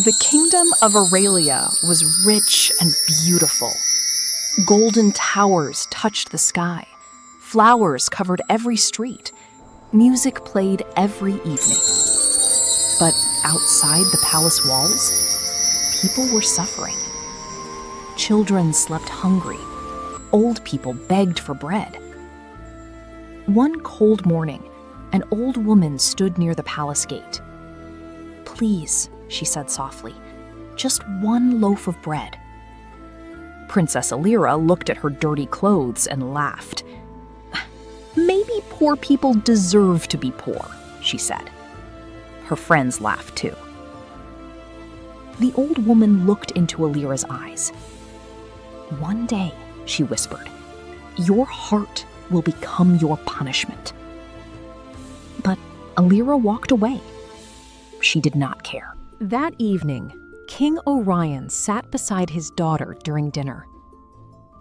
The Kingdom of Aurelia was rich and beautiful. Golden towers touched the sky. Flowers covered every street. Music played every evening. But outside the palace walls, people were suffering. Children slept hungry. Old people begged for bread. One cold morning, an old woman stood near the palace gate. "Please," she said softly, "just one loaf of bread." Princess Elira looked at her dirty clothes and laughed. "Maybe poor people deserve to be poor," she said. Her friends laughed too. The old woman looked into Elira's eyes. "One day," she whispered, "your heart will become your punishment." But Elira walked away. She did not care. That evening, King Orion sat beside his daughter during dinner.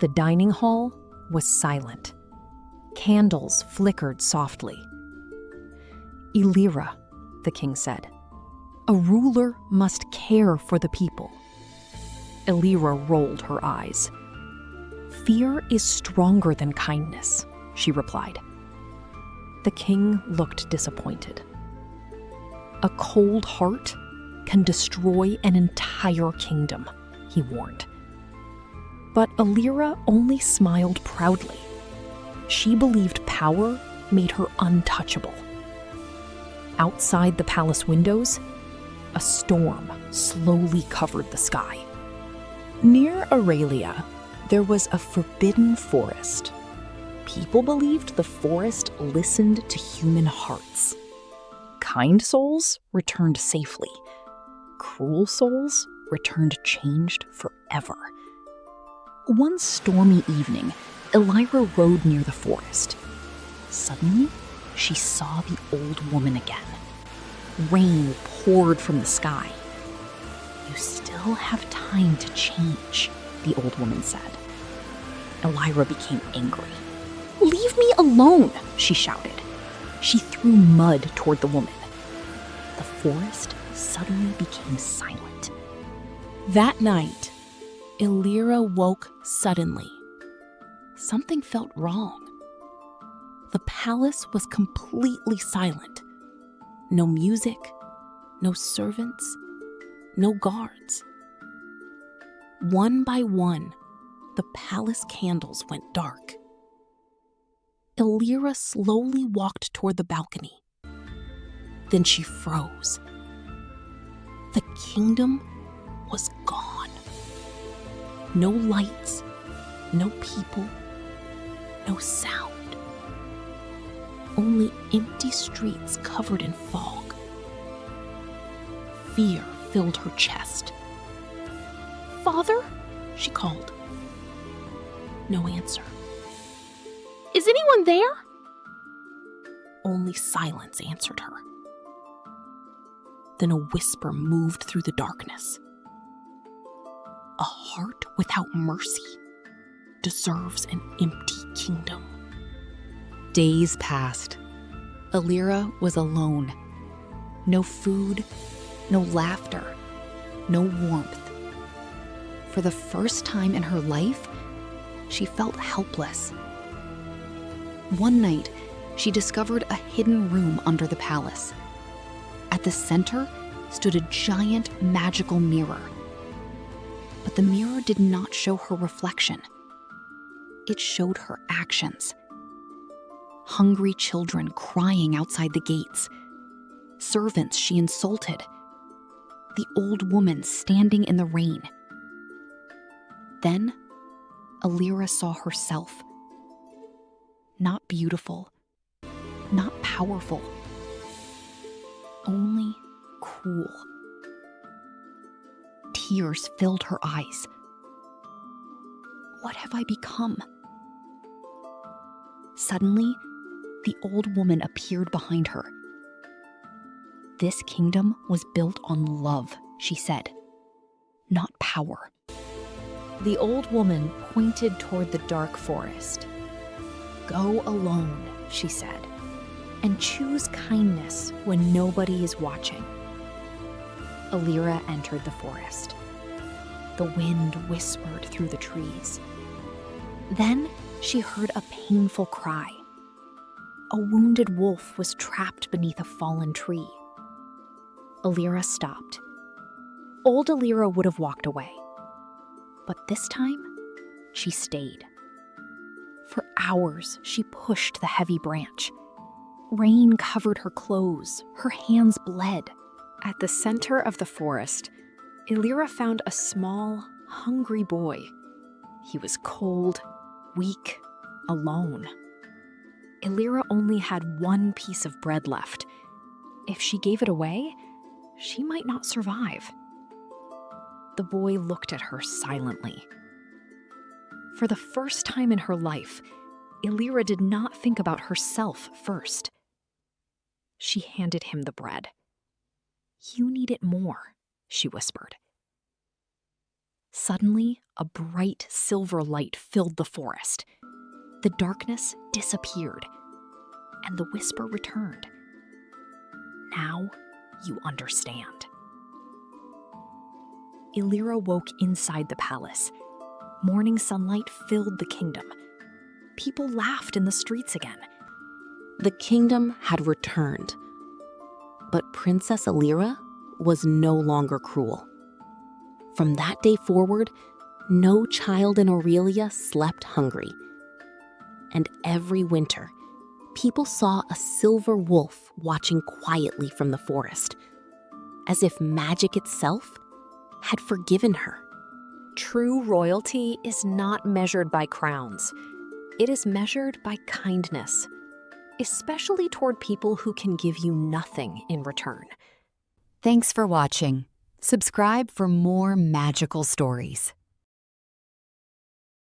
The dining hall was silent. Candles flickered softly. "Elira," the king said, "a ruler must care for the people." Elira rolled her eyes. "Fear is stronger than kindness," she replied. The king looked disappointed. "A cold heart can destroy an entire kingdom," he warned. But Elira only smiled proudly. She believed power made her untouchable. Outside the palace windows, a storm slowly covered the sky. Near Aurelia, there was a forbidden forest. People believed the forest listened to human hearts. Kind souls returned safely. Cruel souls returned changed forever. One stormy evening, Elira rode near the forest. Suddenly, she saw the old woman again. Rain poured from the sky. "You still have time to change," the old woman said. Elira became angry. "Leave me alone," she shouted. She threw mud toward the woman. The forest suddenly became silent. That night, Elira woke suddenly. Something felt wrong. The palace was completely silent. No music, no servants, no guards. One by one, the palace candles went dark. Elira slowly walked toward the balcony. Then she froze. The kingdom was gone. No lights, no people, no sound. Only empty streets covered in fog. Fear filled her chest. "Father?" she called. No answer. "Is anyone there?" Only silence answered her. Then a whisper moved through the darkness. "A heart without mercy deserves an empty kingdom." Days passed. Elira was alone. No food, no laughter, no warmth. For the first time in her life, she felt helpless. One night, she discovered a hidden room under the palace. At the center stood a giant magical mirror. But the mirror did not show her reflection. It showed her actions. Hungry children crying outside the gates. Servants she insulted. The old woman standing in the rain. Then, Elira saw herself. Not beautiful, not powerful, only cruel. Tears filled her eyes. What have I become? Suddenly, the old woman appeared behind her. This kingdom was built on love, she said, not power. The old woman pointed toward the dark forest. Go alone, she said, and choose kindness when nobody is watching. Elira entered the forest. The wind whispered through the trees. Then she heard a painful cry. A wounded wolf was trapped beneath a fallen tree. Elira stopped. Old Elira would have walked away. But this time, she stayed. For hours, she pushed the heavy branch. Rain covered her clothes. Her hands bled. At the center of the forest, Elira found a small, hungry boy. He was cold, weak, alone. Elira only had one piece of bread left. If she gave it away, she might not survive. The boy looked at her silently. For the first time in her life, Elira did not think about herself first. She handed him the bread. "You need it more," she whispered. Suddenly, a bright silver light filled the forest. The darkness disappeared, and the whisper returned. "Now you understand." Elira woke inside the palace. Morning sunlight filled the kingdom. People laughed in the streets again. The kingdom had returned. But Princess Elira was no longer cruel. From that day forward, no child in Aurelia slept hungry. And every winter, people saw a silver wolf watching quietly from the forest, as if magic itself had forgiven her. True royalty is not measured by crowns. It is measured by kindness, especially toward people who can give you nothing in return. Thanks for watching. Subscribe for more magical stories.